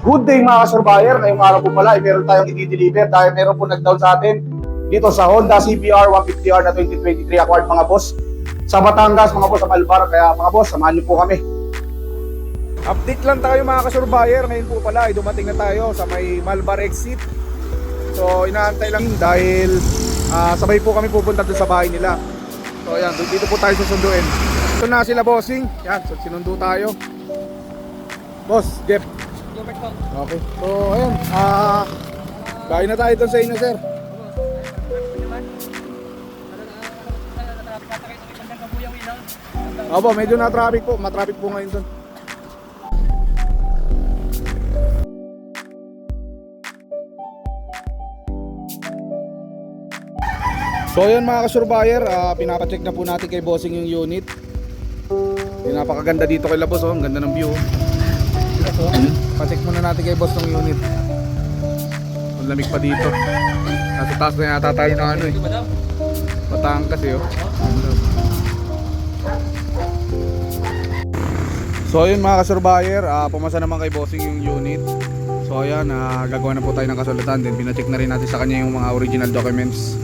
Good day mga ka-surveyor. Ngayong araw po pala ay meron tayong i-deliver dahil meron po nag-down sa atin dito sa Honda CBR 150R na 2023 acquired mga boss sa Batangas mga boss, sa Malbar. Kaya mga boss, samahan niyo po kami. Update lang tayo mga ka-surveyor. Ngayon po pala ay dumating na tayo sa may Malbar exit. So inaantay lang dahil sabay po kami pupunta doon sa bahay nila. So ayan, dito po tayo susunduin. Ito na sila bossing. Yan, so sinundo tayo. Boss, Jeff. Okay. So ayun, bahay na tayo doon sa inyo, sir. Opo, medyo na-traffic po. Ma-traffic po ngayon doon. So ayun mga ka-surveyor, pinapacheck na po natin kay bossing yung unit. Napakaganda dito kay Labos, oh. Ang ganda ng view. Pacheck muna natin kay boss ng unit. Ang lamig pa dito. Nasa taas na yata tayo ng ano eh. Batangas eh, oh. So ayun mga ka-surveyor, pumasa naman kay bossing yung unit. So ayan, gagawa na po tayo ng kasulatan. Then pinacheck na rin natin sa kanya yung mga original documents.